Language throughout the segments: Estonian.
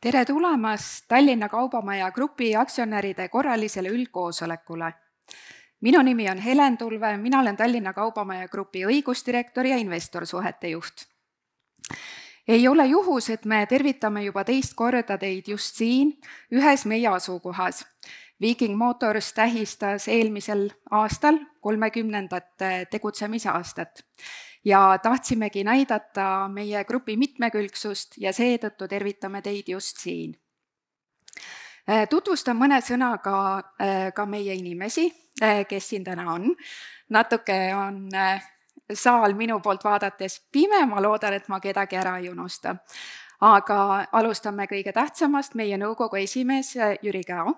Tere tulemast Tallinna Kaubamaja Grupi aktsionäride korralisele üldkoosolekule. Minu nimi on Helen Tulve, mina olen Tallinna Kaubamaja Grupi õigusdirektor ja investorsuhete juht. Ei ole juhus, et me tervitame juba teist korda teid just siin, ühes meie asukohas. Viking Motors tähistas eelmisel aastal 30. tegutsemise aastat. Ja tahtsimegi näidata meie grupi mitmekülgsust ja seetõttu tervitame teid just siin. Tutvustan mõne sõnaga ka meie inimesi, kes siin täna on. Natuke on saal minu poolt vaadates pime, ma loodan, et ma kedagi ära ei unusta. Aga alustame kõige tähtsamast, meie nõukogu esimees Jüri Käo,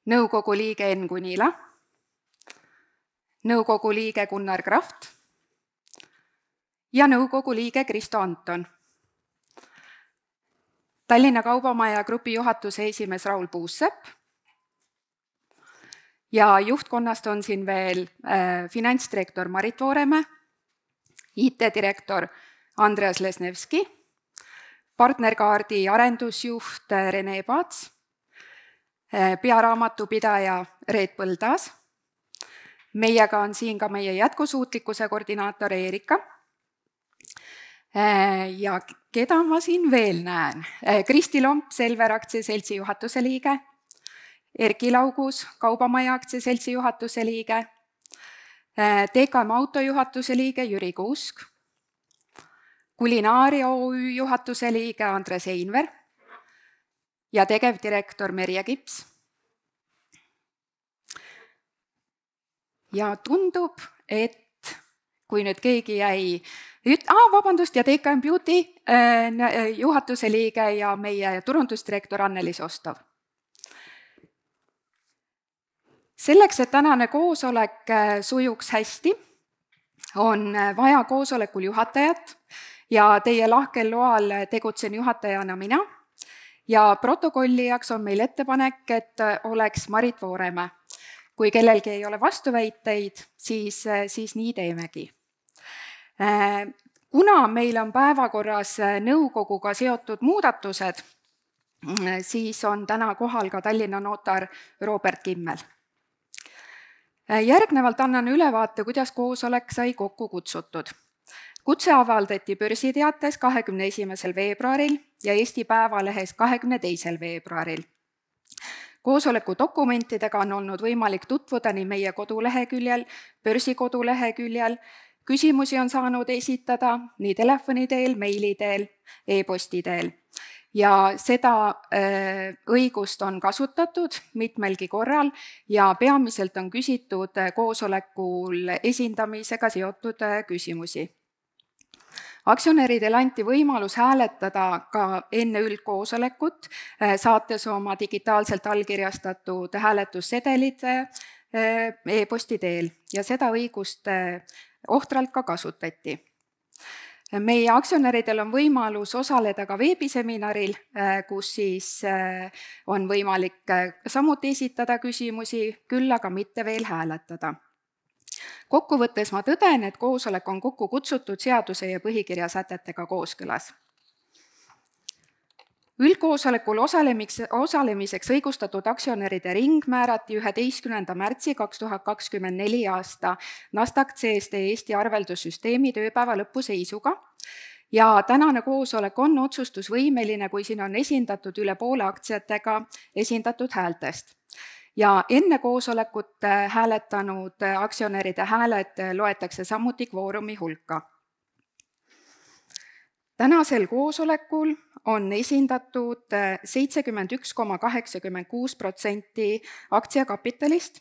nõukogu liige Enn Kunila, nõukogu liige Gunnar Kraft ja nõukogu liige Kristo Anton. Tallinna Kaubamaja Grupi juhatuse esimees Raul Puussepp ja juhtkonnast on siin veel finantsdirektor Marit Vooremäe, IT-direktor Andreas Lesnevski, partnerkaardi arendusjuht Rene Paats, pearaamatupidaja Reet Põldas. Meiega on siin ka meie jätkusuutlikkuse koordinaator Eerika. Ja keda ma siin veel näen? Kristi Lomp, Selver aktsiaseltsi juhatuse liige, Erki Laugus, Kaubamaja aktsiaseltsi juhatuse liige, TKM Auto juhatuse liige Jüri Kuusk, Kulinaaria OÜ juhatuse liige Andres Einver ja tegevdirektor Merje Kips. Ja tundub, et kui nüüd keegi jäi, vabandust, ja TKM Beauty juhatuse liige ja meie turundusdirektor Anneliis Ostov. Selleks, et tänane koosolek sujuks hästi, on vaja koosolekul juhatajat ja teie lahkel loal tegutsen juhatajana mina. Ja protokollijaks on meil ettepanek, et oleks Marit Vooremäe. Kui kellelgi ei ole vastuväiteid, siis nii teemegi. Kuna meil on päevakorras nõukoguga seotud muudatused, siis on täna kohal ka Tallinna notar Robert Kimmel. Järgnevalt annan ülevaate, kuidas koosolek sai kokku kutsutud. Kutse avaldati börsiteates 21. veebruaril ja Eesti Päevalehes 22. veebruaril. Koosoleku dokumentidega on olnud võimalik tutvuda nii meie koduleheküljel, börsi koduleheküljel, küsimusi on saanud esitada nii telefoni teel, meili teel, e-posti teel. Ja seda õigust on kasutatud mitmelgi korral ja peamiselt on küsitud koosolekul esindamisega seotud küsimusi. Aktsionäridel anti võimalus hääletada ka enne üldkoosolekut, saates oma digitaalselt allkirjastatud hääletussedelid e-posti teel ja seda õigust ohtralt ka kasutati. Meie aktsionäridel on võimalus osaleda ka veebiseminaril, kus siis on võimalik samuti esitada küsimusi, küll aga mitte veel hääletada. Kokkuvõttes ma tõden, et koosolek on kokku kutsutud seaduse ja põhikirja sätetega kooskõlas. Üldkoosolekul osalemiseks õigustatud aktsionäride ring määrati 11. märtsi 2024 aasta Nasdaq CSD Eesti arveldussüsteemi tööpäeva lõpuseisuga ja tänane koosolek on otsustusvõimeline, kui siin on esindatud üle poole aktsiatega esindatud häältest. Ja enne koosolekut hääletanud aktsionäride hääled loetakse samuti kvoorumi hulka. Tänasel koosolekul on esindatud 71,86% aktsiakapitalist,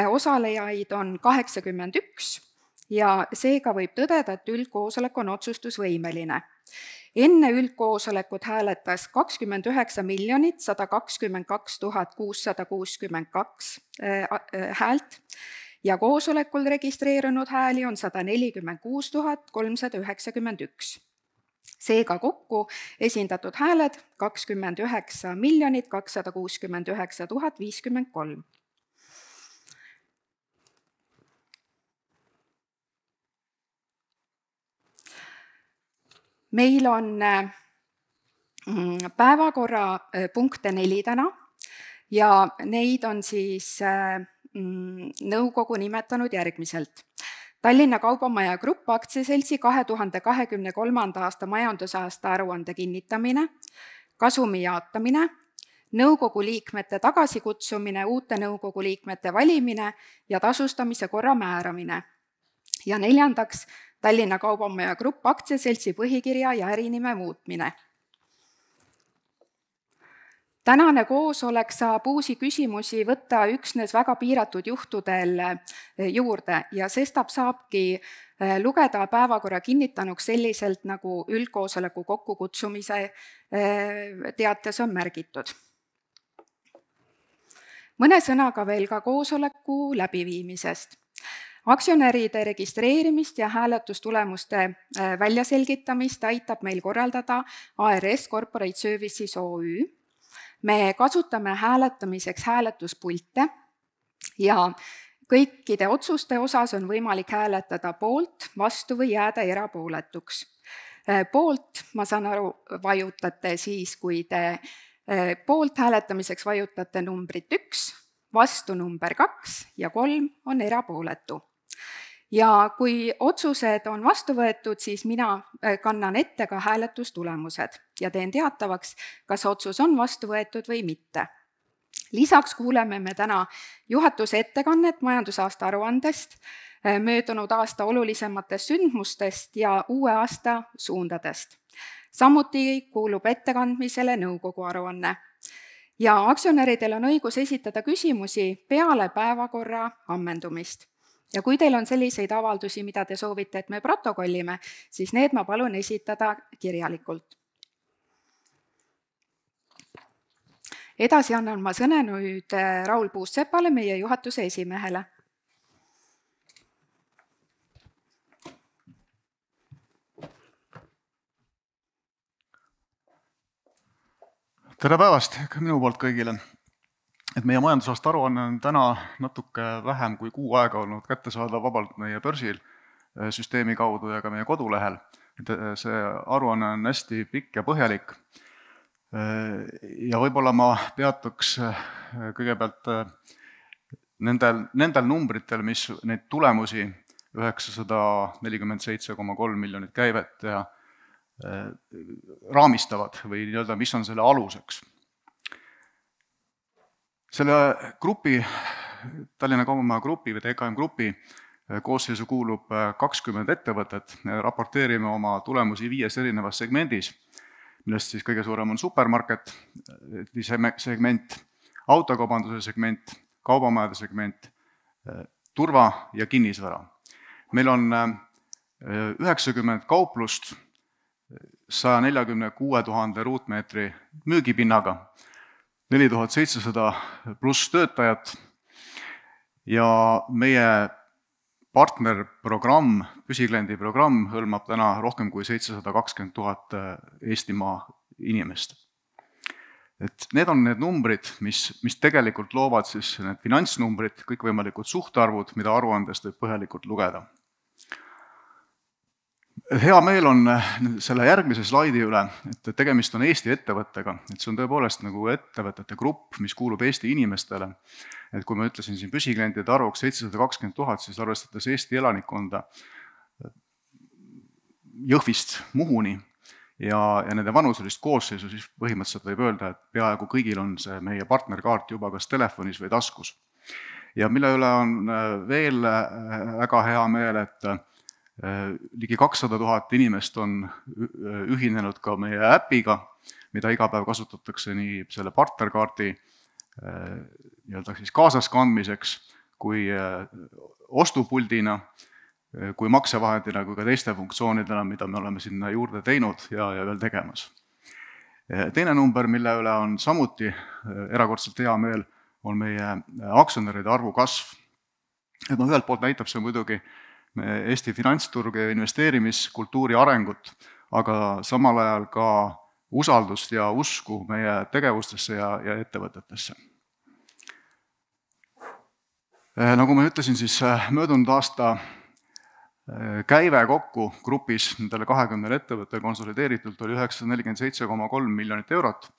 osalejaid on 81 ja seega võib tõdeda, et üldkoosolek on otsustusvõimeline. Enne üldkoosolekut hääletas 29 122 662 häält ja koosolekul registreerunud hääli on 146 391. Seega kokku esindatud hääled 29 269 053. Meil on päevakorra punkte 4 täna ja neid on siis nõukogu nimetanud järgmiselt. Tallinna Kaubamaja Grupp aktsiaseltsi 2023. aasta majandusaasta aruande kinnitamine, kasumi jaatamine, nõukogu liikmete tagasikutsumine, uute nõukogu liikmete valimine ja tasustamise korra määramine. Ja 4. Tallinna Kaubamaja Grupp aktsiaseltsi põhikirja ja ärinime muutmine. Tänane koosolek saab uusi küsimusi võtta üksnes väga piiratud juhtudel juurde ja sestap saabki lugeda päevakorra kinnitanuks selliselt, nagu üldkoosoleku kokkukutsumise teates on märgitud. Mõne sõnaga veel ka koosoleku läbiviimisest. Aktsionäride registreerimist ja hääletustulemuste väljaselgitamist aitab meil korraldada ARS Corporate Services OÜ. Me kasutame hääletamiseks hääletuspilte ja kõikide otsuste osas on võimalik hääletada poolt, vastu või jääda erapooletuks. Poolt, ma saan aru, vajutate siis, kui te poolt hääletamiseks vajutate numbrit 1, vastu number 2 ja 3 on erapooletu. Ja kui otsused on vastu võetud, siis mina kannan ette ka hääletustulemused ja teen teatavaks, kas otsus on vastu võetud või mitte. Lisaks kuuleme me täna juhatuse ettekannet majandusaasta aruandest, möödunud aasta olulisematest sündmustest ja uue aasta suundadest. Samuti kuulub ettekandmisele nõukogu aruanne. Ja aktsionäridel on õigus esitada küsimusi peale päevakorra ammendumist. Ja kui teil on selliseid avaldusi, mida te soovite, et me protokollime, siis need ma palun esitada kirjalikult. Edasi annan ma sõne nüüd Raul Puussepale, meie juhatuse esimehele. Tere päevast ka minu poolt kõigile. Et meie majandusaasta aruanne on täna natuke vähem kui kuu aega olnud kättesaadav vabalt meie börsil süsteemi kaudu ja ka meie kodulehel. See aruanne on hästi pikk ja põhjalik. Ja võib-olla ma peatuks kõigepealt nendel numbritel, mis neid tulemusi 947,3 miljonit käivet ja raamistavad või nii-öelda, mis on selle aluseks. Selle grupi, Tallinna Kaubamaja grupi või TKM grupi koosseisu kuulub 20 ettevõtet. Raporteerime oma tulemusi 5 erinevas segmendis, millest siis kõige suurem on supermarket segment, autokaubanduse segment, kaubamajade segment, turva ja kinnisvara. Meil on 90 kauplust 146 000 ruutmeetri müügipinnaga, 4700 pluss töötajat ja meie partnerprogramm, püsikliendi programm hõlmab täna rohkem kui 720 000 Eestimaa inimest. Et need on need numbrid, mis tegelikult loovad siis need finantsnumbrid, kõikvõimalikud suhtarvud, mida aruandest võib põhjalikult lugeda. Hea meel on selle järgmise slaidi üle, et tegemist on Eesti ettevõttega, et see on tõepoolest nagu ettevõtete grupp, mis kuulub Eesti inimestele. Et kui ma ütlesin siin püsiklientide arvuks 720 000, siis arvestades Eesti elanikkonda Jõhvist Muhuni ja nende vanuselist koosseisu, siis põhimõtteliselt võib öelda, et peaaegu kõigil on see meie partnerkaart juba kas telefonis või taskus. Ja mille üle on veel väga hea meel, et ligi 200 000 inimest on ühinenud ka meie äpiga, mida iga päev kasutatakse nii selle partnerkaardi siis kaasas kandmiseks kui ostupuldina, kui maksevahendina, kui ka teiste funktsioonidena, mida me oleme sinna juurde teinud ja veel tegemas. Teine number, mille üle on samuti erakordselt hea meel, on meie aktsionäride arvu kasv. Et ühelt poolt näitab see muidugi Eesti finantsturgu ja investeerimiskultuuri arengut, aga samal ajal ka usaldust ja usku meie tegevustesse ja ettevõtetesse. Nagu ma ütlesin, siis möödunud aasta Käive kokku grupis nendele 20 ettevõtte konsolideeritult oli 947,3 miljonit eurot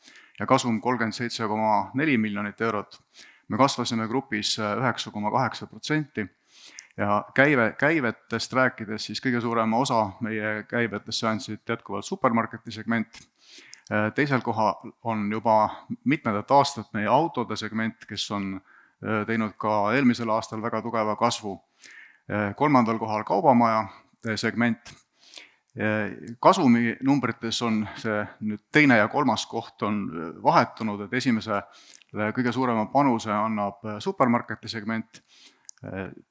ja kasum 37,4 miljonit eurot. Me kasvasime grupis 9,8% ja käivetest rääkides siis kõige suurema osa meie käivetesse andsid jätkuvalt supermarketi segment. Teisel kohal on juba mitmendat aastat meie autode segment, kes on teinud ka eelmisel aastal väga tugeva kasvu. Kolmandal kohal kaubamaja segment. Kasumi numbrites on see nüüd teine ja kolmas koht on vahetunud, et esimesele kõige suurema panuse annab supermarketi segment,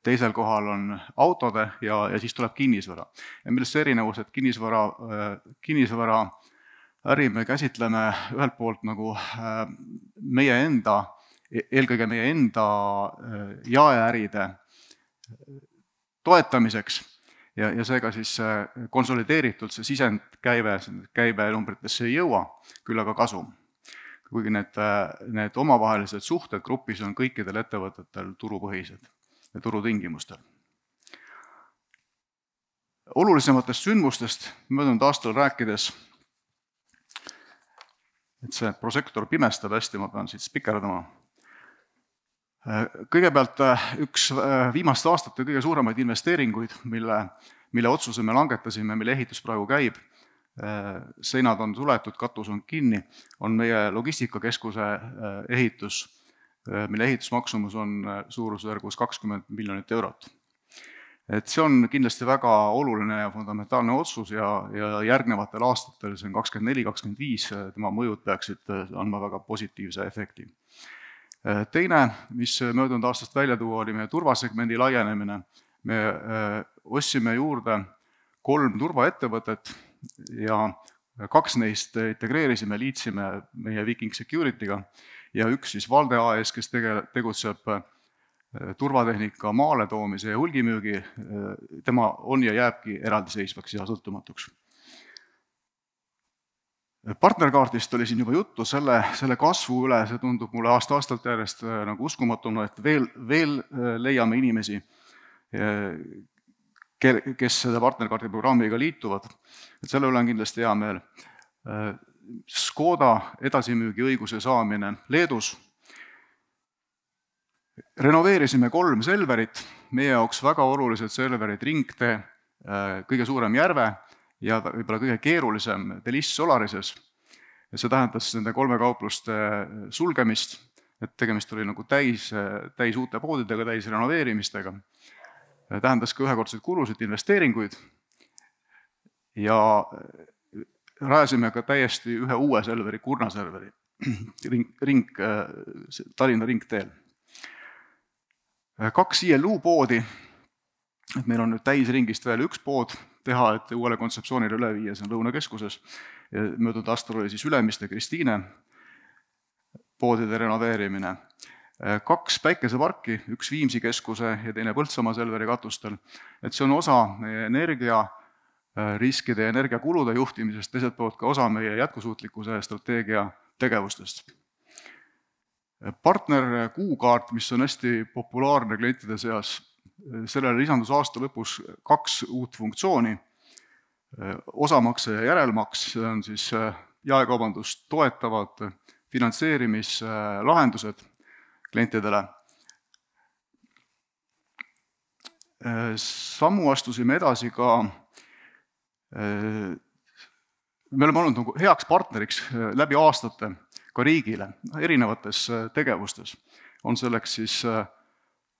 teisel kohal on autode ja siis tuleb kinnisvara. Ja millest see erinevus, et kinnisvara äri me käsitleme ühelt poolt nagu eelkõige meie enda jaeäride toetamiseks ja seega siis konsolideeritult see sisendkäive numbritesse ei jõua, küll aga kasum. Kuigi need omavahelised suhted grupis on kõikidel ettevõtetel turupõhised ja turutingimustel. Olulisematest sündmustest möödunud aastal rääkides, et see prožektor pimestab hästi, ma pean siit spikerdama. Kõigepealt üks viimaste aastate kõige suuremaid investeeringuid, mille otsuse me langetasime, mille ehitus praegu käib, seinad on suletud, katus on kinni, on meie logistikakeskuse ehitus, mille ehitusmaksumus on suurusjärgus 20 miljonit eurot. Et see on kindlasti väga oluline ja fundamentaalne otsus ja järgnevatel aastatel, see on 24-25, tema mõjud peaksid andma väga positiivse efekti. Teine, mis möödunud aastast välja tuua, oli meie turvasegmendi laienemine. Me ostsime juurde 3 turvaettevõtet ja 2 neist integreerisime, liitsime meie Viking Security'ga ja üks siis Valde AS, kes tegutseb turvatehnika maale toomise ja hulgimüügi, tema on ja jääbki eraldiseisvaks ja sõltumatuks. Partnerkaardist oli siin juba juttu, selle kasvu üle, see tundub mulle aasta-aastalt järjest nagu uskumatuna, et veel leiame inimesi, kes seda partnerkaardi programmiga liituvad. Et selle üle on kindlasti hea meel. Škoda edasimüügi õiguse saamine Leedus. Renoveerisime 3 Selverit, meie jaoks väga olulised Selverid, Ringtee, kõige suurem Järve ja võib-olla kõige keerulisem Delis Solarises. See tähendas nende 3 kaupluste sulgemist, et tegemist oli nagu täis uute poodidega, täis renoveerimistega. Tähendas ka ühekordseid kulusid, investeeringuid ja rajasime ka täiesti ühe uue Selveri, Kurna Selveri, Tallinna ringteel. 2 ILU poodi, et meil on nüüd täisringist veel 1 pood teha, et uuele kontseptsioonile üle viia, see on Lõunakeskuses. Möödunud aastal oli siis Ülemiste Kristiine poodide renoveerimine. 2 päikeseparki, 1 Viimsi keskuse ja teine Põltsamaa Selveri katustel. Et see on osa meie energiariskide ja energiakulude juhtimisest, teiselt poolt ka osa meie jätkusuutlikkuse strateegia tegevustest. Partner kuukaart, mis on hästi populaarne klientide seas, sellele lisandus aasta lõpus 2 uut funktsiooni, osamakse ja järelmaks, see on siis jaekaubandust toetavad finantseerimislahendused klientidele. Sammu astusime edasi ka, me oleme olnud nagu heaks partneriks läbi aastate ka riigile erinevates tegevustes. On selleks siis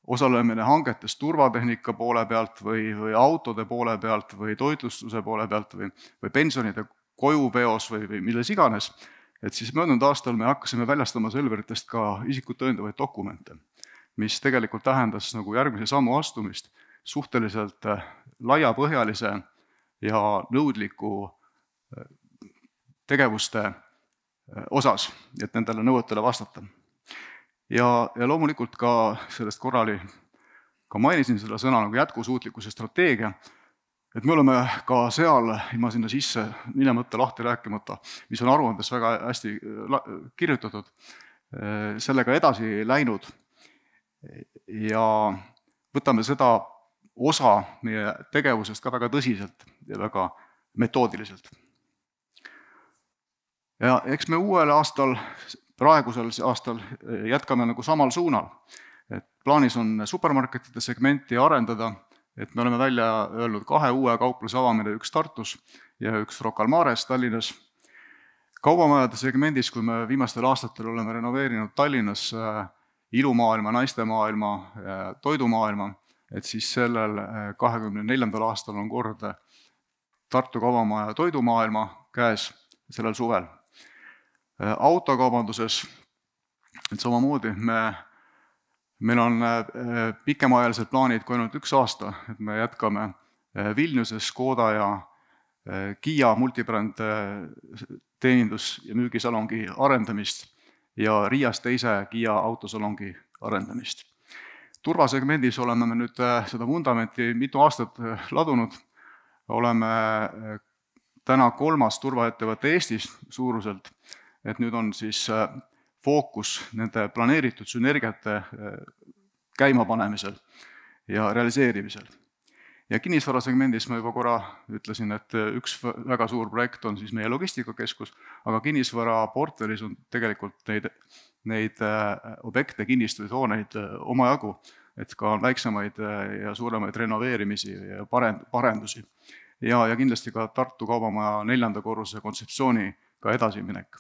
osalemine hangetes turvatehnika poole pealt või autode poole pealt või toitlustuse poole pealt või pensionide kojupeos või milles iganes. Et siis möödunud aastal me hakkasime väljastama Selveritest ka isikut tõendavaid dokumente, mis tegelikult tähendas nagu järgmise sammu astumist suhteliselt laiapõhjalise ja nõudliku tegevuste osas, et nendele nõuetele vastata. Ja loomulikult ka sellest korrali ka mainisin seda sõna nagu jätkusuutlikkuse strateegia, et me oleme ka seal, ilma sinna sisse minemata, lahti rääkimata, mis on aruandes väga hästi kirjutatud, sellega edasi läinud ja võtame seda osa meie tegevusest ka väga tõsiselt ja väga metoodiliselt. Ja eks me uuel aastal, praegusel aastal jätkame nagu samal suunal. Et plaanis on supermarketide segmenti arendada, et me oleme välja öelnud 2 uue kaupluse avamine, üks Tartus ja üks Rocca al Mares Tallinnas. Kaubamajade segmendis, kui me viimastel aastatel oleme renoveerinud Tallinnas ilumaailma, naistemaailma, toidumaailma, et siis sellel 24. aastal on kord Tartu kaubamaja toidumaailma käes sellel suvel. Autokaubanduses, et samamoodi meil on pikemaajalised plaanid kui ainult 1 aasta, et me jätkame Vilniuses Škoda ja Kia multibränd teenindus- ja müügisalongi arendamist ja Riias teise Kia autosalongi arendamist. Turvasegmendis oleme me nüüd seda vundamenti mitu aastat ladunud, oleme täna 3. turvaettevõte Eestis suuruselt, et nüüd on siis fookus nende planeeritud sünergiate käimapanemisel ja realiseerimisel. Ja kinnisvarasegmendis ma juba korra ütlesin, et üks väga suur projekt on siis meie logistikakeskus, aga kinnisvara portfellis on tegelikult neid objekte, kinnistuid, hooneid omajagu, et ka on väiksemaid ja suuremaid renoveerimisi ja parendusi. Ja kindlasti ka Tartu kaubamaja 4. korruse kontseptsiooni ka edasiminek.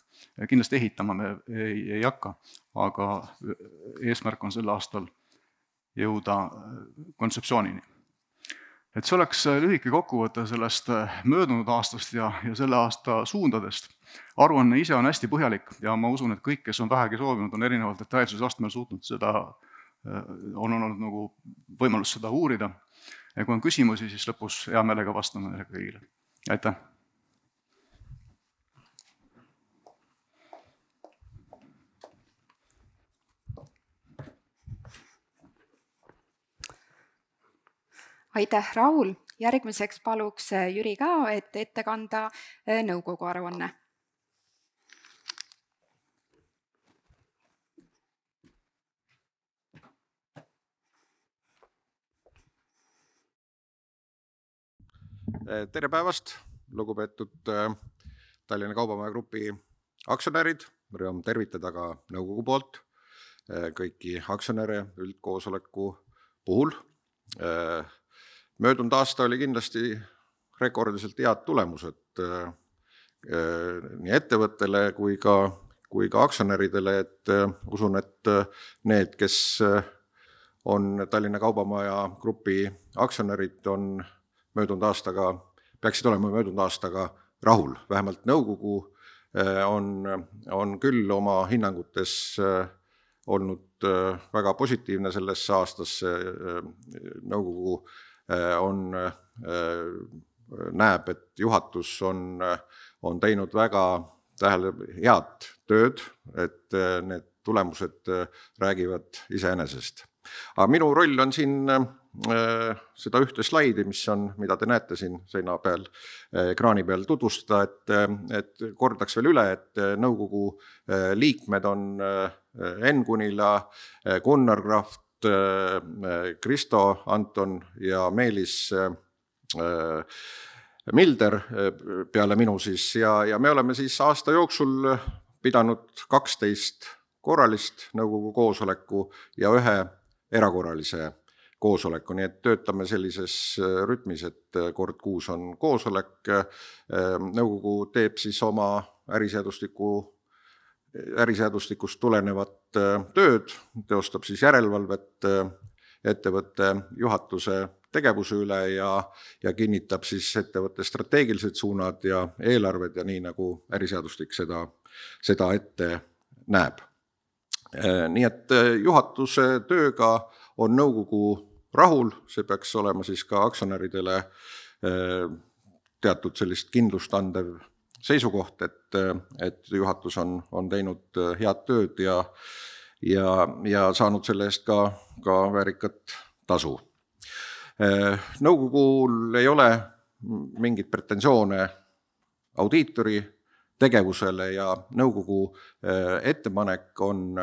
Kindlasti ehitama me ei hakka, aga eesmärk on sel aastal jõuda kontseptsioonini. Et see oleks lühike kokkuvõte sellest möödunud aastast ja selle aasta suundadest. Aruanne ise on hästi põhjalik ja ma usun, et kõik, kes on vähegi soovinud, on erinevalt detailsusastmel suutnud seda, on olnud nagu võimalus seda uurida. Ja kui on küsimusi, siis lõpus hea meelega vastame neile kõigile. Aitäh! Aitäh, Raul! Järgmiseks paluks Jüri ka, et ette kanda nõukogu aruanne. Tere päevast, lugupeetud Tallinna Kaubamaja Grupi aktsionärid. Rõõm tervitada ka nõukogu poolt kõiki aktsionäre üldkoosoleku puhul. Möödunud aasta oli kindlasti rekordiliselt head tulemused nii ettevõttele kui ka aktsionäridele, et usun, et need, kes on Tallinna Kaubamaja Grupi aktsionärid, peaksid olema möödunud aastaga rahul. Vähemalt nõukogu on küll oma hinnangutes olnud väga positiivne sellesse aastasse. Nõukogu näeb, et juhatus on teinud väga head tööd, et need tulemused räägivad iseenesest. Aga minu roll on siin seda ühte slaidi, mida te näete siin seina peal, ekraani peal tutvustada, et kordaks veel üle, et nõukogu liikmed on Enn Kunila, Gunnar Kraft, Kristo Anton ja Meelis Milder peale minu siis ja me oleme siis aasta jooksul pidanud 12 korralist nõukogu koosoleku ja 1 erakorralise koosoleku, nii et töötame sellises rütmis, et kord kuus on koosolek. Nõukogu teeb siis oma äriseadustikust tulenevat tööd, teostab siis järelevalvet ettevõtte juhatuse tegevuse üle ja kinnitab siis ettevõtte strateegilised suunad ja eelarved ja nii nagu äriseadustik seda ette näeb. Nii et juhatuse tööga on nõukogu rahul, see peaks olema siis ka aktsionäridele teatud sellist kindlust andev seisukoht, et juhatus on teinud head tööd ja saanud selle eest ka väärikat tasu. Nõukogul ei ole mingit pretensioone audiitori tegevusele ja nõukogu ettepanek on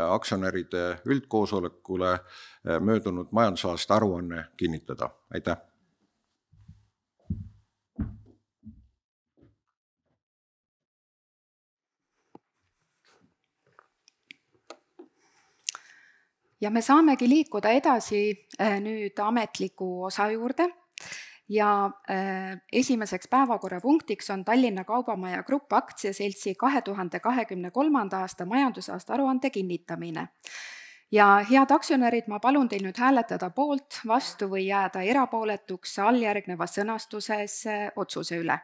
aktsionäride üldkoosolekule möödunud majandusaasta aruanne kinnitada. Aitäh! Ja me saamegi liikuda edasi nüüd ametliku osa juurde ja esimeseks päevakorrapunktiks on Tallinna Kaubamaja Grupp aktsiaseltsi 2023. aasta majandusaasta aruande kinnitamine. Ja head aktsionärid, ma palun teil nüüd hääletada poolt, vastu või jääda erapooletuks alljärgnevas sõnastuses otsuse üle.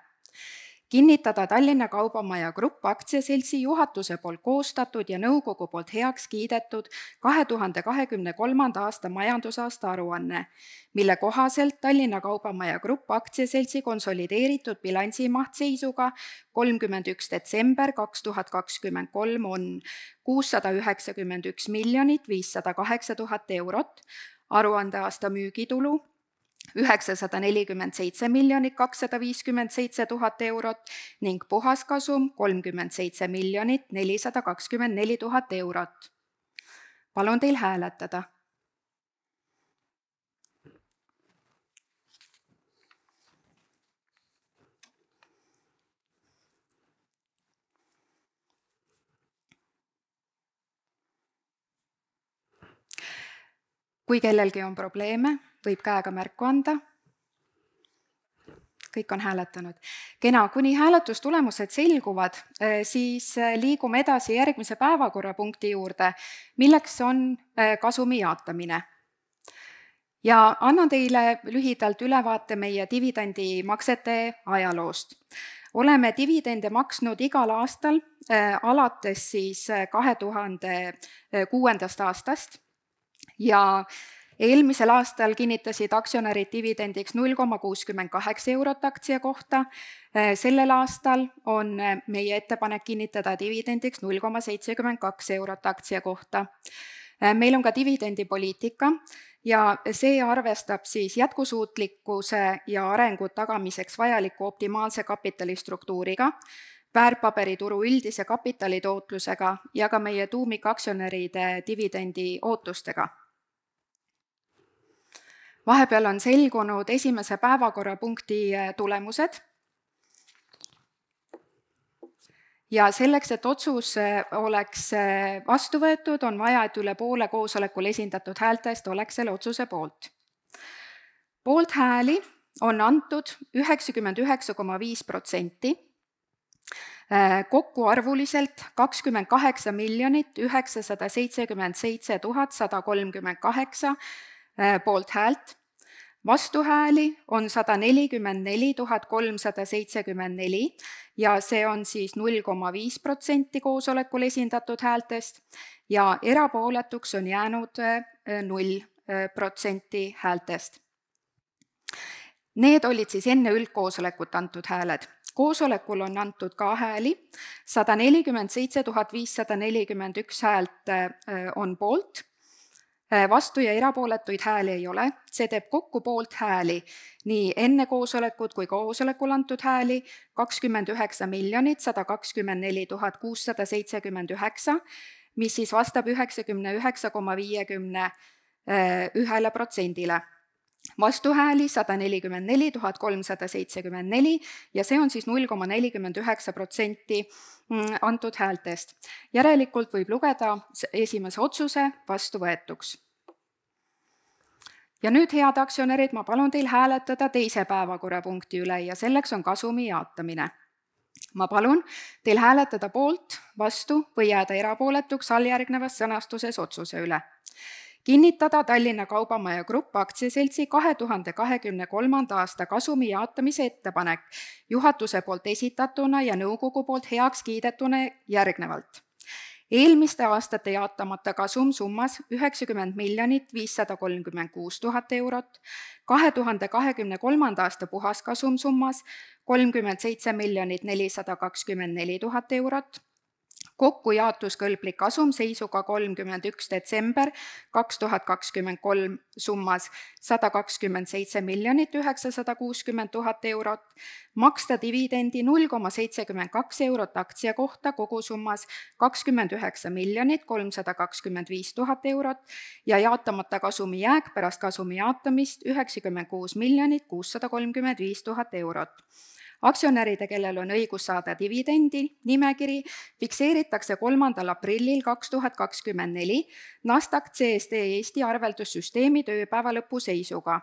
Kinnitada Tallinna Kaubamaja Grupp aktsiaseltsi juhatuse poolt koostatud ja nõukogu poolt heaks kiidetud 2023. aasta majandusaasta aruanne, mille kohaselt Tallinna Kaubamaja Grupp aktsiaseltsi konsolideeritud bilansimaht seisuga 31. detsember 2023 on 691 508 000 eurot, aruandeaasta müügitulu 947 257 000 eurot ning puhaskasum 37 424 000 eurot. Palun teil hääletada. Kui kellelgi on probleeme, võib käega märku anda. Kõik on hääletanud. Kena, kuni hääletustulemused selguvad, siis liigume edasi järgmise päevakorrapunkti juurde, milleks on kasumi jaatamine. Ja annan teile lühidalt ülevaate meie dividendimaksete ajaloost. Oleme dividende maksnud igal aastal alates siis 2006. aastast ja eelmisel aastal kinnitasid aktsionärid dividendiks 0,68 eurot aktsia kohta. Sellel aastal on meie ettepanek kinnitada dividendiks 0,72 eurot aktsia kohta. Meil on ka dividendipoliitika ja see arvestab siis jätkusuutlikkuse ja arengu tagamiseks vajaliku optimaalse kapitalistruktuuriga, väärtpaberituru üldise kapitalitootlusega ja ka meie tuumikaktsionäride dividendi ootustega. Vahepeal on selgunud esimese päevakorrapunkti tulemused ja selleks, et otsus oleks vastu võetud, on vaja, et üle poole koosolekul esindatud häältest oleks selle otsuse poolt. Poolthääli on antud 99,5%, kokku arvuliselt 28 977 138 poolthäält, vastuhääli on 144 374 ja see on siis 0,5% koosolekul esindatud häältest ja erapooletuks on jäänud 0% häältest. Need olid siis enne üldkoosolekut antud hääled. Koosolekul on antud ka hääli, 147 541 häält on poolt, vastu ja erapooletuid hääli ei ole, see teeb kokku poolthääli nii enne koosolekut kui koosolekul antud hääli 29 124 679, mis siis vastab 99,51%. Vastuhääli 144 374 ja see on siis 0,49% antud häältest. Järelikult võib lugeda esimese otsuse vastuvõetuks. Ja nüüd, head aktsionärid, ma palun teil hääletada teise päevakorrapunkti üle ja selleks on kasumi jaatamine. Ma palun teil hääletada poolt, vastu või jääda erapooletuks alljärgnevas sõnastuses otsuse üle. Kinnitada Tallinna Kaubamaja Grupp aktsiaseltsi 2023. aasta kasumi jaatamise ettepanek juhatuse poolt esitatuna ja nõukogu poolt heaks kiidetuna järgnevalt. Eelmiste aastate jaatamata kasum summas 90 536 000 eurot, 2023. aasta puhaskasum summas 37 424 000 eurot, kokku jaotuskõlblik kasum seisuga 31. detsember 2023 summas 127 960 000 eurot, maksta dividendi 0,72 eurot aktsia kohta kogusummas 29 325 000 eurot ja jaotamata kasumi jääk pärast kasumi jaotamist 96 635 000 eurot. Aktsionäride, kellel on õigus saada dividendi, nimekiri fikseeritakse 3. aprillil 2024 Nasdaq CSD Eesti arveldussüsteemi tööpäeva lõpu seisuga.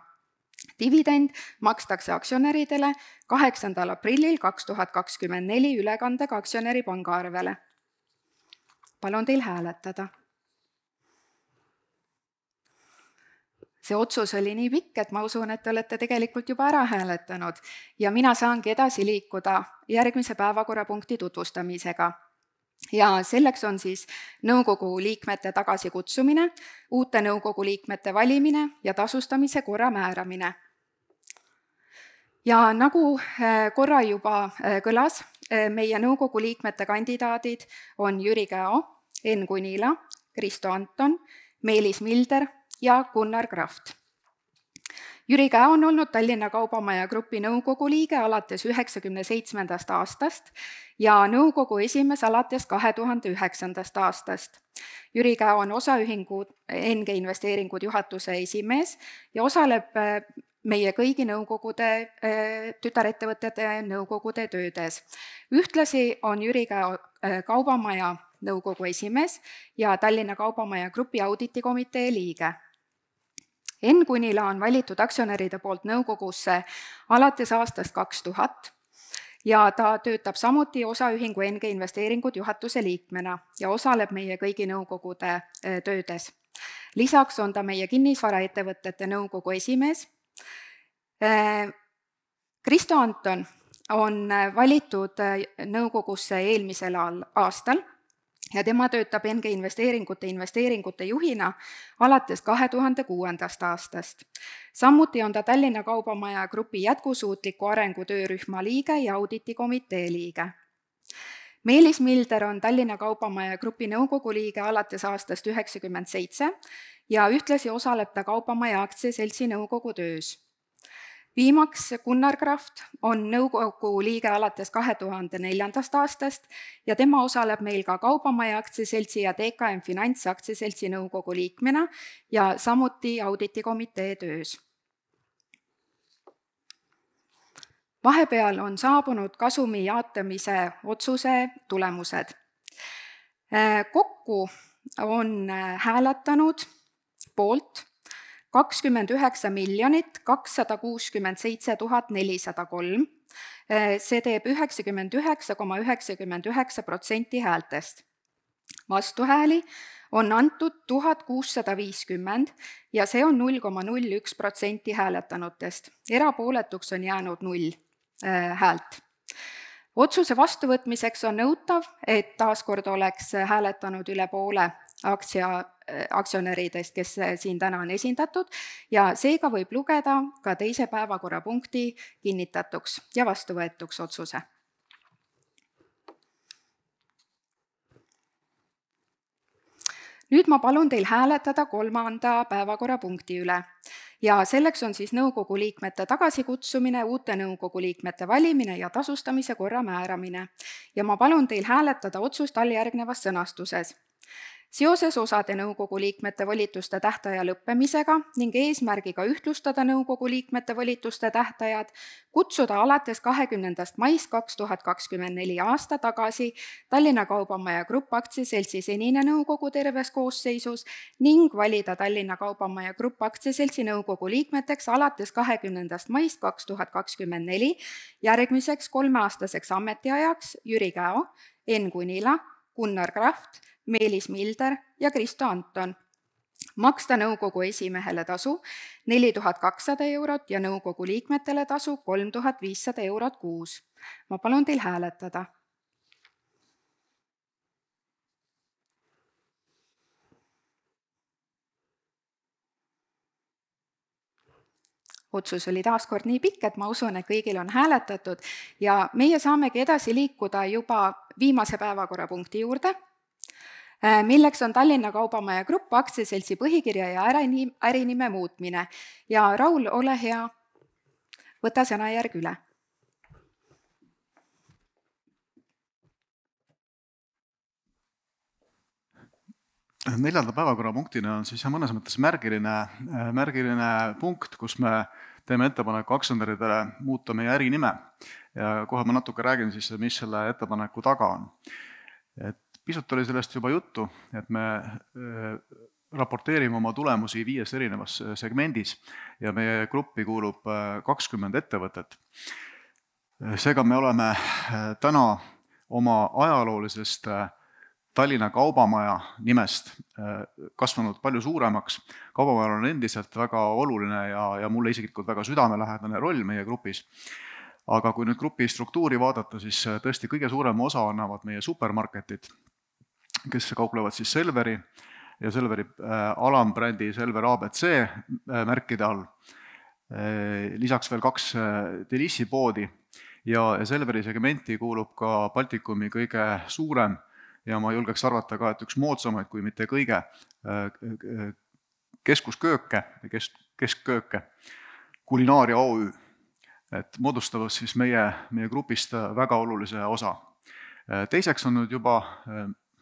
Dividend makstakse aktsionäridele 8. aprillil 2024 ülekandega aktsionäri pangaarvele. Palun teil hääletada. See otsus oli nii pikk, et ma usun, et te olete tegelikult juba ära hääletanud ja mina saangi edasi liikuda järgmise päevakorrapunkti tutvustamisega. Ja selleks on siis nõukogu liikmete tagasikutsumine, uute nõukogu liikmete valimine ja tasustamise korra määramine. Ja nagu korra juba kõlas, meie nõukogu liikmete kandidaadid on Jüri Käo, Enn Kunila, Kristo Anton, Meelis Milder ja Gunnar Kraft. Jüri Käo on olnud Tallinna Kaubamaja Grupi nõukogu liige alates 1997. aastast ja nõukogu esimees alates 2009. aastast. Jüri Käo on osaühingu NG Investeeringud juhatuse esimees ja osaleb meie kõigi nõukogude, tütarettevõtete nõukogude töödes. Ühtlasi on Jüri Käo Kaubamaja nõukogu esimees ja Tallinna Kaubamaja Grupi auditikomitee liige. Enn Kunila on valitud aktsionäride poolt nõukogusse alates aastast 2000 ja ta töötab samuti osaühingu NG Investeeringud juhatuse liikmena ja osaleb meie kõigi nõukogude töödes. Lisaks on ta meie kinnisvaraettevõtete nõukogu esimees. Kristo Anton on valitud nõukogusse eelmisel aastal ja tema töötab NG investeeringute juhina alates 2006. aastast. Samuti on ta Tallinna Kaubamaja Grupi jätkusuutliku arengu töörühma liige ja auditikomitee liige. Meelis Milder on Tallinna Kaubamaja Grupi nõukogu liige alates aastast 1997 ja ühtlasi osaleb ta Kaubamaja aktsiaseltsi nõukogu töös. Viimaks Gunnar Kraft on nõukogu liige alates 2004. aastast ja tema osaleb meil ka Kaubamaja aktsiaseltsi ja DKM Finants aktsiaseltsi nõukogu liikmena ja samuti auditikomitee töös. Vahepeal on saabunud kasumi jaotamise otsuse tulemused. Kokku on hääletanud poolt 29 267 403, see teeb 99,99% häältest. Vastuhääli on antud 1650 ja see on 0,01% hääletanutest. Erapooletuks on jäänud 0 häält. Otsuse vastuvõtmiseks on nõutav, et taaskord oleks hääletanud üle poole aktsionäridest, kes siin täna on esindatud ja seega võib lugeda ka teise päevakorrapunkti kinnitatuks ja vastuvõetuks otsuse. Nüüd ma palun teil hääletada 3. päevakorrapunkti üle ja selleks on siis nõukogu liikmete tagasikutsumine, uute nõukogu liikmete valimine ja tasustamise korra määramine. Ja ma palun teil hääletada otsust alljärgnevas sõnastuses. Seoses osade nõukogu liikmete volituste tähtaja lõppemisega ning eesmärgiga ühtlustada nõukogu liikmete volituste tähtajad, kutsuda alates 20. maist 2024 aasta tagasi Tallinna Kaubamaja Grupp aktsiaseltsi senine nõukogu terves koosseisus ning valida Tallinna Kaubamaja Grupp aktsiaseltsi nõukogu liikmeteks alates 20. maist 2024 järgmiseks 3-aastaseks ametiajaks Jüri Käo, Enn Kunila, Gunnar Kraft, Meelis Milder ja Kristo Anton. Maksta nõukogu esimehele tasu 4200 eurot ja nõukogu liikmetele tasu 3500 eurot kuus. Ma palun teil hääletada. otsus oli taaskord nii pikk, et ma usun, et kõigil on hääletatud ja meie saamegi edasi liikuda juba viimase päevakorrapunkti juurde, milleks on Tallinna Kaubamaja Grupp aktsiaseltsi põhikirja ja ärinime muutmine. Ja Raul, ole hea, võta sõnajärg üle. Neljanda päevakorrapunktina on siis mõnes mõttes märgiline punkt, kus me teeme ettepaneku aktsionäridele muuta meie ärinime. Ja kohe ma natuke räägin siis, mis selle ettepaneku taga on. Et pisut oli sellest juba juttu, et me raporteerime oma tulemusi 5 erinevas segmendis ja meie gruppi kuulub 20 ettevõtet. Seega me oleme täna oma ajaloolisest Tallinna Kaubamaja nimest kasvanud palju suuremaks. Kaubamajal on endiselt väga oluline ja mulle isiklikult väga südamelähedane roll meie grupis. Aga kui nüüd grupi struktuuri vaadata, siis tõesti kõige suurema osa annavad meie supermarketid, kes kauplevad siis Selveri ja Selveri alambrändi Selver ABC märkide all. Lisaks veel 2 Delissi poodi ja Selveri segmenti kuulub ka Baltikumi kõige suurem ja ma julgeks arvata ka, et üks moodsamaid, kui mitte kõige keskkööke, Kulinaaria OÜ, et moodustavad siis meie grupist väga olulise osa. Teiseks on nüüd juba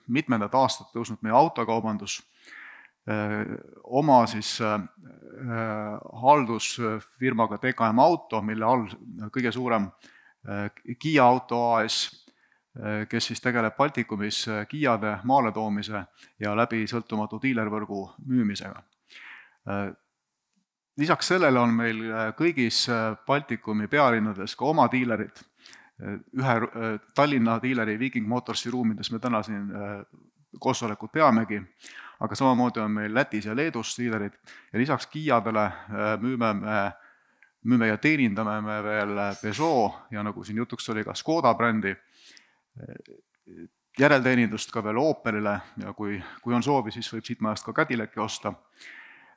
mitmendat aastat tõusnud meie autokaubandus, oma siis haldusfirmaga TKM Auto, mille all kõige suurem Kia Auto AS, kes siis tegeleb Baltikumis Kiade maale toomise ja läbi sõltumatu diilervõrgu müümisega. Lisaks sellele on meil kõigis Baltikumi pealinnades ka oma diilerid. Ühe Tallinna diileri Viking Motorsi ruumides me täna siin koosolekut peamegi, aga samamoodi on meil Lätis ja Leedus diilerid ja lisaks Kiadele müüme ja teenindame me veel Peugeot ja nagu siin jutuks oli ka Škoda brändi, järelteenindust ka veel Opelile ja kui on soovi, siis võib siit majast ka Cadillac'i osta.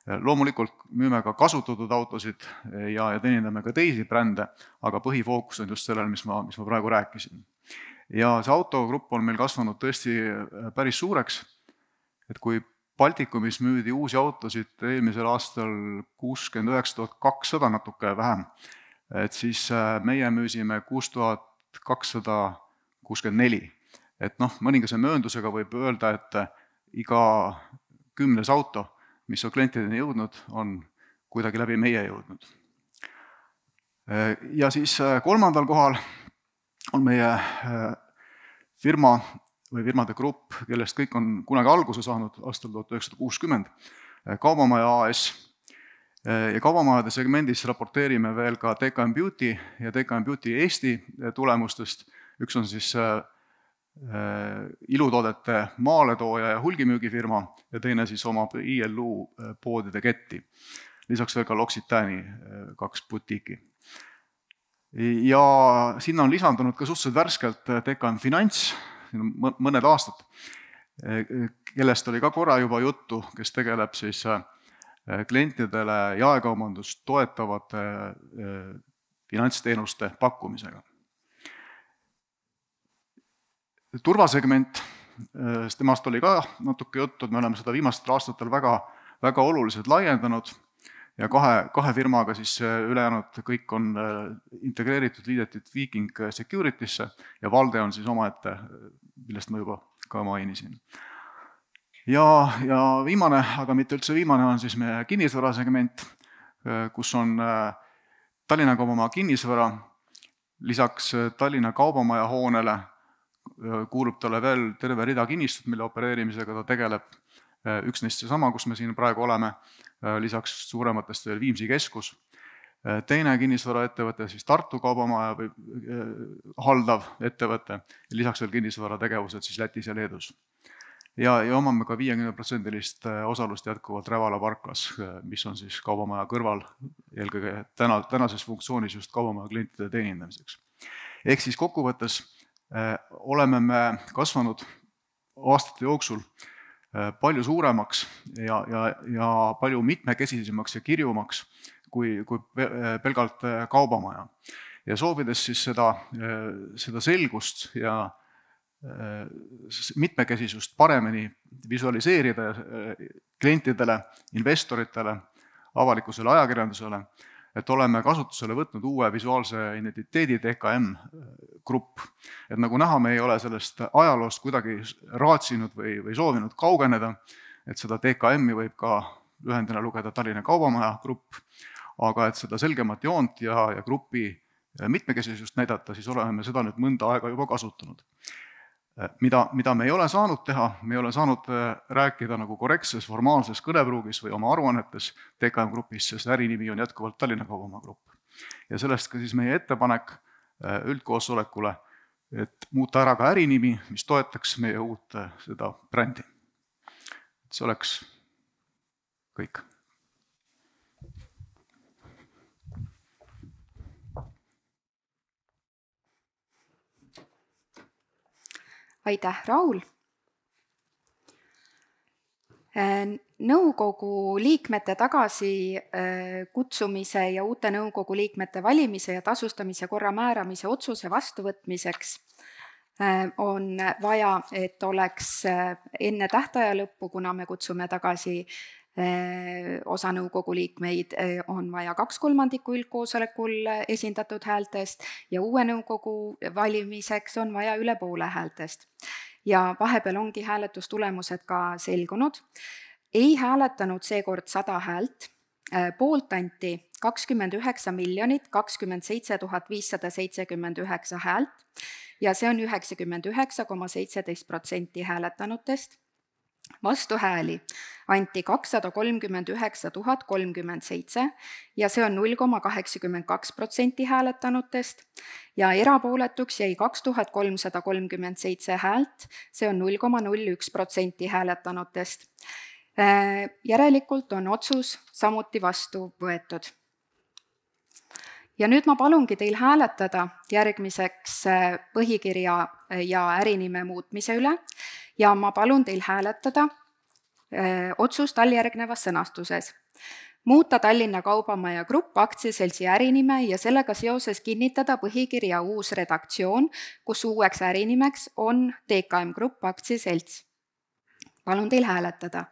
Loomulikult müüme ka kasutatud autosid ja teenindame ka teisi brände, aga põhifookus on just sellel, mis ma praegu rääkisin. Ja see autogrupp on meil kasvanud tõesti päris suureks, et kui Baltikumis müüdi uusi autosid eelmisel aastal 69 200 natuke vähem, et siis meie müüsime 6264. Et mõningase mööndusega võib öelda, et iga 10. auto, mis on klientideni jõudnud, on kuidagi läbi meie jõudnud. Ja siis 3. kohal on meie firma või firmade grupp, kellest kõik on kunagi alguse saanud aastal 1960, Kaubamaja AS. Ja kaubamajade segmendis raporteerime veel ka TKM Beauty ja TKM Beauty Eesti tulemustest. Üks on siis ilutoodete maaletooja ja hulgimüügifirma ja teine siis omab ILU poodide ketti. Lisaks veel ka L'Occitani 2 butiiki. Ja sinna on lisandunud ka suhteliselt värskelt TKM Finants, mõned aastad, kellest oli ka korra juba juttu, kes tegeleb siis klientidele jaekaubandust toetavate finantsteenuste pakkumisega. Turvasegment, temast oli ka natuke juttu, et me oleme seda viimastel aastatel väga oluliselt laiendanud ja kahe firmaga siis ülejäänud kõik on integreeritud, liidetud Viking Security'sse ja Valde on siis omaette, millest ma juba ka mainisin. Ja viimane, aga mitte üldse viimane on siis meie kinnisvarasegment, kus on Tallinna Kaubamaja kinnisvara, lisaks Tallinna Kaubamaja hoonele kuulub talle veel terve rida kinnistut, mille opereerimisega ta tegeleb. Üks neist seesama, kus me siin praegu oleme, lisaks suurematest veel Viimsi keskus. Teine kinnisvaraettevõte, siis Tartu Kaubamaja või haldav ettevõte, ja lisaks veel kinnisvarategevused siis Lätis ja Leedus. Ja omame ka 50% osalust jätkuvalt Rävala parklas, mis on siis Kaubamaja kõrval, eelkõige tänases funktsioonis just Kaubamaja klientide teenindamiseks. Ehk siis kokkuvõttes oleme me kasvanud aastate jooksul palju suuremaks ja palju mitmekesisemaks ja kirjumaks kui pelgalt kaubamaja. Ja soovides siis seda selgust ja mitmekesisust paremini visualiseerida klientidele, investoritele, avalikkusele, ajakirjandusele, et oleme kasutusele võtnud uue visuaalse identiteedi DKM grupp. Et nagu näha, me ei ole sellest ajaloost kuidagi raatsinud või soovinud kaugeneda, et seda DKM-i võib ka lühendina lugeda Tallinna Kaubamaja grupp, aga et seda selgemat joont ja grupi mitmekesisust näidata, siis oleme seda nüüd mõnda aega juba kasutanud. Mida me ei ole saanud teha, me ei ole saanud rääkida nagu korrektses formaalses kõnepruugis või oma aruannetes DKM grupis, sest ärinimi on jätkuvalt Tallinna Kaubamaja grupp. Ja sellest ka siis meie ettepanek üldkoosolekule, et muuta ära ka ärinimi, mis toetaks meie uut seda brändi. See oleks kõik. Aitäh, Raul! Nõukogu liikmete tagasi kutsumise ja uute nõukogu liikmete valimise ja tasustamise korra määramise otsuse vastuvõtmiseks on vaja, et oleks enne tähtaja lõppu, kuna me kutsume tagasi osa nõukogu liikmeid, on vaja 2/3 üldkoosolekul esindatud häältest ja uue nõukogu valimiseks on vaja üle poole häältest. Ja vahepeal ongi hääletustulemused ka selgunud. Ei hääletanud seekord 100 häält, poolt anti 29 027 579 häält ja see on 99,17% hääletanutest. Vastuhääli anti 239 037 ja see on 0,82% hääletanutest ja erapooletuks jäi 2337 häält, see on 0,01% hääletanutest. Järelikult on otsus samuti vastu võetud. Ja nüüd ma palungi teil hääletada järgmiseks põhikirja ja ärinime muutmise üle ja ma palun teil hääletada otsust alljärgnevas sõnastuses. Muuta Tallinna Kaubamaja grupp aktsiaseltsi ärinime ja sellega seoses kinnitada põhikirja uus redaktsioon, kus uueks ärinimeks on DKM Grupp aktsiaselts. Palun teil hääletada.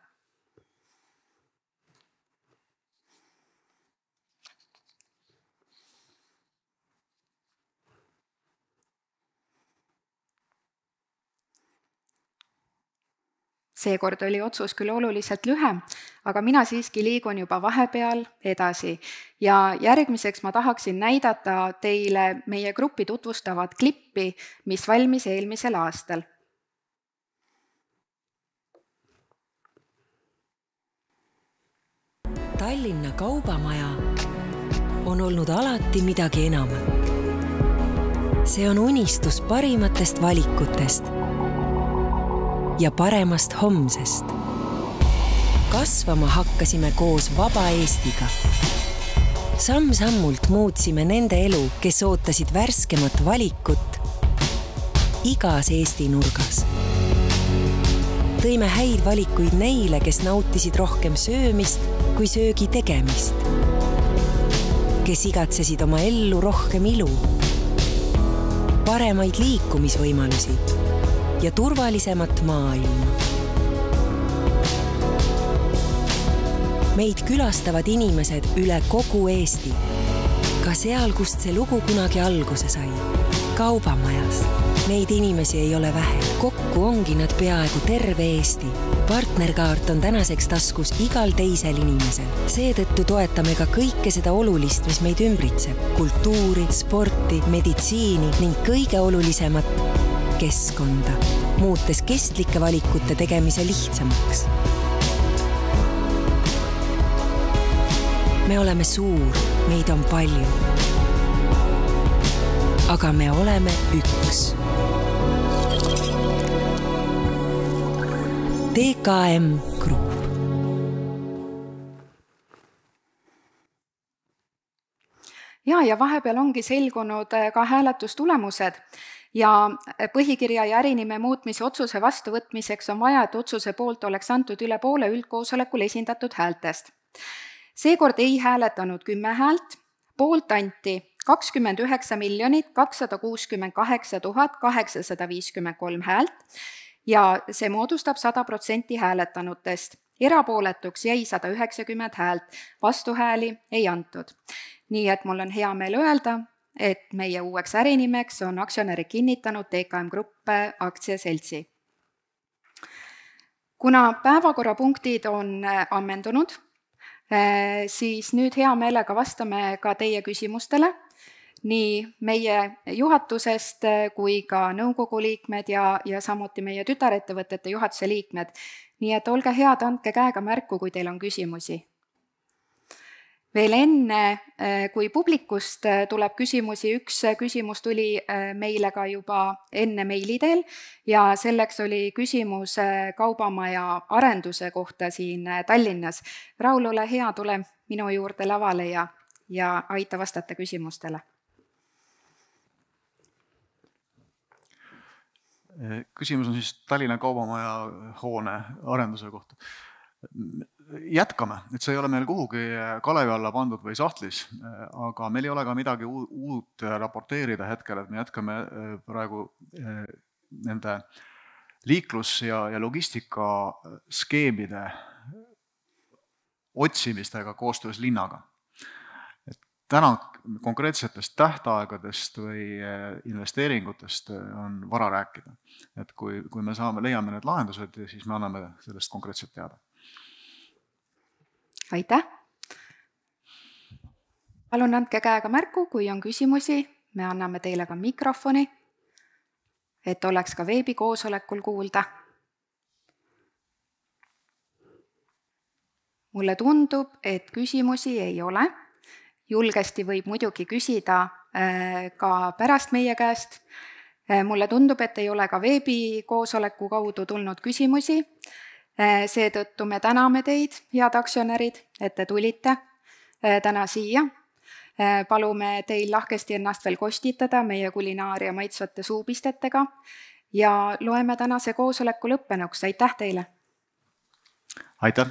Seekord oli otsus küll oluliselt lühem, aga mina siiski liigun juba vahepeal edasi. Ja järgmiseks ma tahaksin näidata teile meie gruppi tutvustavat klippi, mis valmis eelmisel aastal. Tallinna Kaubamaja on olnud alati midagi enamat. See on unistus parimatest valikutest ja paremast homsest. Kasvama hakkasime koos vaba Eestiga. Samm-sammult muutsime nende elu, kes ootasid värskemat valikut igas Eesti nurgas. Tõime häid valikuid neile, kes nautisid rohkem söömist kui söögi tegemist. Kes igatsesid oma ellu rohkem ilu, paremaid liikumisvõimalusi ja turvalisemat maailma. Meid külastavad inimesed üle kogu Eesti, ka seal, kust see lugu kunagi alguse sai, Kaubamajas. Neid inimesi ei ole vähe, kokku ongi nad peaaegu terve Eesti. Partnerkaart on tänaseks taskus igal teisel inimesel. Seetõttu toetame ka kõike seda olulist, mis meid ümbritseb, kultuuri, sporti, meditsiini ning kõige olulisemat keskkonda, muutes kestlike valikute tegemise lihtsamaks. Me oleme suur, meid on palju. Aga me oleme üks. DKM Grupp. Ja vahepeal ongi selgunud ka hääletustulemused. Ja põhikirja ja ärinime muutmise otsuse vastuvõtmiseks on vaja, et otsuse poolt oleks antud üle poole üldkoosolekul esindatud häältest. Seekord ei hääletanud 10 häält, poolt anti 29 268 853 häält ja see moodustab 100% hääletanutest. Erapooletuks jäi 190 häält, vastuhääli ei antud. Nii et mul on hea meel öelda, et meie uueks ärinimeks on aktsionärid kinnitanud TKM Grupp aktsiaseltsi. Kuna päevakorrapunktid on ammendunud, siis nüüd hea meelega vastame ka teie küsimustele, nii meie juhatusest kui ka nõukogu liikmed ja samuti meie tütarettevõtete juhatuse liikmed. Nii et olge head, andke käega märku, kui teil on küsimusi. Veel enne, kui publikust tuleb küsimusi, üks küsimus tuli meile ka juba enne meili teel ja selleks oli küsimus kaubamaja arenduse kohta siin Tallinnas. Raul, ole hea, tule minu juurde lavale ja aita vastata küsimustele. Küsimus on siis Tallinna kaubamaja hoone arenduse kohta. Jätkame, et see ei ole meil kuhugi Kalevi alla pandud või sahtlis, aga meil ei ole ka midagi uut raporteerida hetkel, et me jätkame praegu nende liiklus- ja logistikaskeemide otsimistega koostöös linnaga. Täna konkreetsetest tähtaegadest või investeeringutest on vara rääkida. Et kui me leiame need lahendused, siis me anname sellest konkreetselt teada. Aitäh! Palun andke käega märku, kui on küsimusi, me anname teile ka mikrofoni, et oleks ka veebikoosolekul kuulda. Mulle tundub, et küsimusi ei ole. Julgesti võib muidugi küsida ka pärast meie käest. Mulle tundub, et ei ole ka veebikoosoleku kaudu tulnud küsimusi. Seetõttu me täname teid, head aktsionärid, et te tulite täna siia. Palume teil lahkesti ennast veel kostitada meie kulinaaria maitsvate suupistetega ja loeme tänase koosoleku lõppenuks. Aitäh teile! Aitäh!